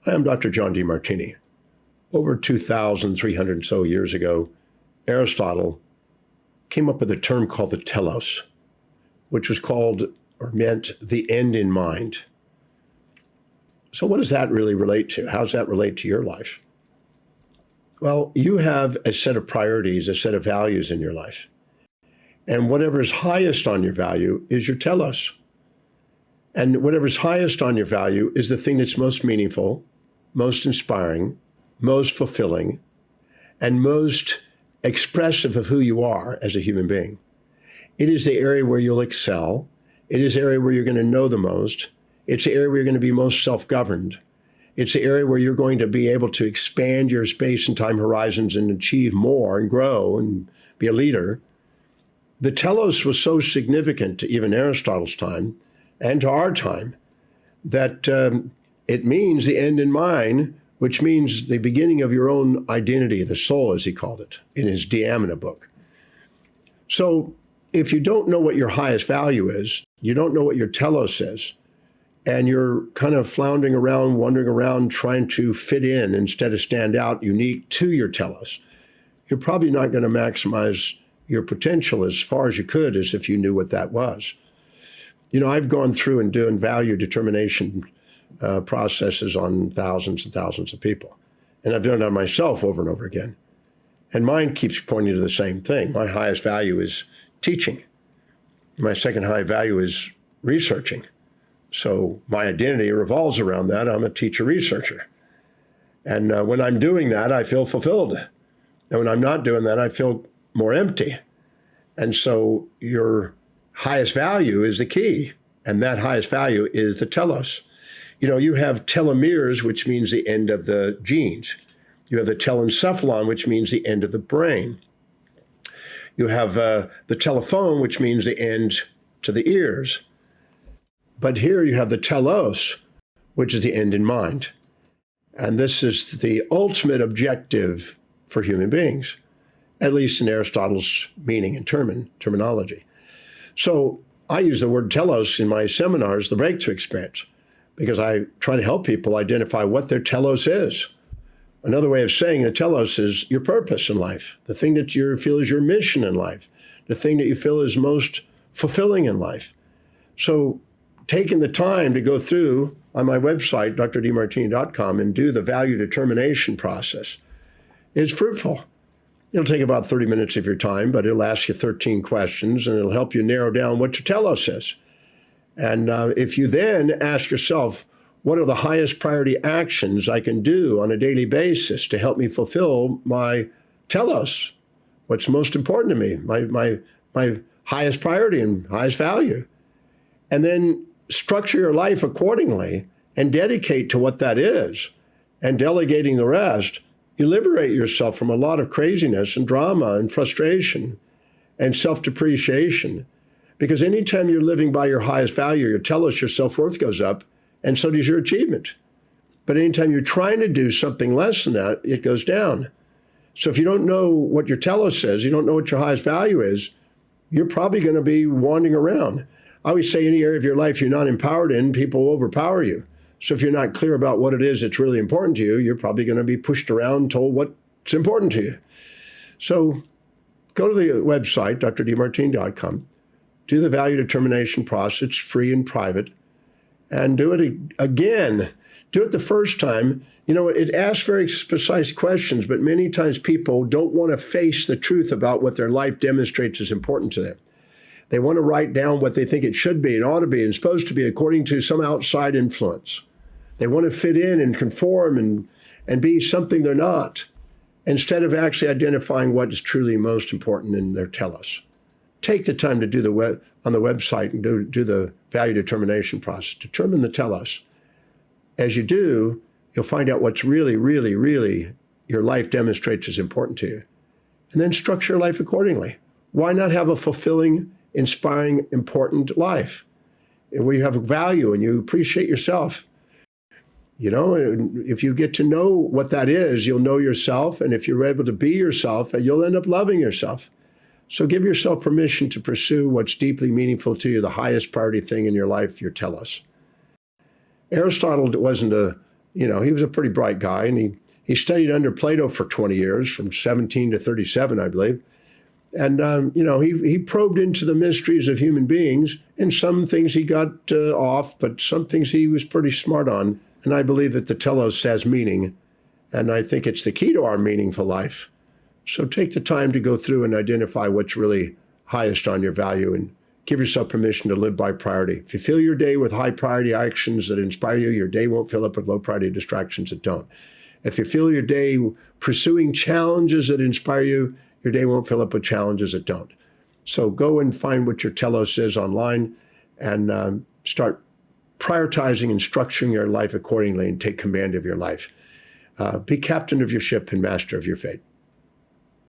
Hi, I'm Dr. John Demartini. Over 2,300 or so years ago, Aristotle came up with a term called the telos, which was called or meant the end in mind. So what does that really relate to? How does that relate to your life? Well, you have a set of priorities, a set of values in your life. And whatever's highest on your value is your telos. And whatever's highest on your value is the thing that's most meaningful, most inspiring, most fulfilling, and most expressive of who you are as a human being. It is the area where you'll excel. It is the area where you're going to know the most. It's the area where you're going to be most self-governed. It's the area where you're going to be able to expand your space and time horizons and achieve more and grow and be a leader. The telos was so significant to even Aristotle's time and to our time that it means the end in mind, which means the beginning of your own identity, the soul, as he called it, in his Diamina book. So if you don't know what your highest value is, you don't know what your telos is, and you're kind of floundering around, wandering around, trying to fit in instead of stand out unique to your telos, you're probably not going to maximize your potential as far as you could as if you knew what that was. You know, I've gone through and doing value determination processes on thousands and thousands of people. And I've done it on myself over and over again. And mine keeps pointing to the same thing. My highest value is teaching. My second high value is researching. So my identity revolves around that. I'm a teacher researcher. And when I'm doing that, I feel fulfilled. And when I'm not doing that, I feel more empty. And so your highest value is the key. And that highest value is the telos. You know, you have telomeres, which means the end of the genes. You have the telencephalon, which means the end of the brain. You have the telephone, which means the end to the ears. But here you have the telos, which is the end in mind. And this is the ultimate objective for human beings, at least in Aristotle's meaning and terminology. So I use the word telos in my seminars, the breakthrough experience, because I try to help people identify what their telos is. Another way of saying the telos is your purpose in life, the thing that you feel is your mission in life, the thing that you feel is most fulfilling in life. So taking the time to go through on my website, drdemartini.com, and do the value determination process is fruitful. It'll take about 30 minutes of your time, but it'll ask you 13 questions, and it'll help you narrow down what your telos is. And if you then ask yourself, what are the highest priority actions I can do on a daily basis to help me fulfill my telos? What's most important to me, my highest priority and highest value? And then structure your life accordingly and dedicate to what that is. And delegating the rest, you liberate yourself from a lot of craziness and drama and frustration and self-depreciation. Because anytime you're living by your highest value, your telos, your self-worth goes up, and so does your achievement. But anytime you're trying to do something less than that, it goes down. So if you don't know what your telos says, you don't know what your highest value is, you're probably going to be wandering around. I always say any area of your life you're not empowered in, people will overpower you. So if you're not clear about what it is that's really important to you, you're probably going to be pushed around, told what's important to you. So go to the website, drdemartini.com, do the value determination process. It's free and private. And do it again. Do it the first time. You know, it asks very precise questions, but many times people don't want to face the truth about what their life demonstrates as important to them. They want to write down what they think it should be and ought to be and supposed to be according to some outside influence. They want to fit in and conform and be something they're not, instead of actually identifying what is truly most important in their telos. Take the time to do on the website and do the value determination process. Determine the telos. As you do, you'll find out what's really, really, really your life demonstrates as important to you. And then structure your life accordingly. Why not have a fulfilling, inspiring, important life where you have value and you appreciate yourself? You know, if you get to know what that is, you'll know yourself. And if you're able to be yourself, you'll end up loving yourself. So give yourself permission to pursue what's deeply meaningful to you, the highest priority thing in your life, your telos. Aristotle wasn't He was a pretty bright guy, and he studied under Plato for 20 years, from 17 to 37, I believe. And, he probed into the mysteries of human beings, and some things he got off, but some things he was pretty smart on. And I believe that the telos has meaning, and I think it's the key to our meaningful life. So take the time to go through and identify what's really highest on your value and give yourself permission to live by priority. If you fill your day with high priority actions that inspire you, your day won't fill up with low priority distractions that don't. If you fill your day pursuing challenges that inspire you, your day won't fill up with challenges that don't. So go and find what your telos is online and start prioritizing and structuring your life accordingly and take command of your life. Be captain of your ship and master of your fate.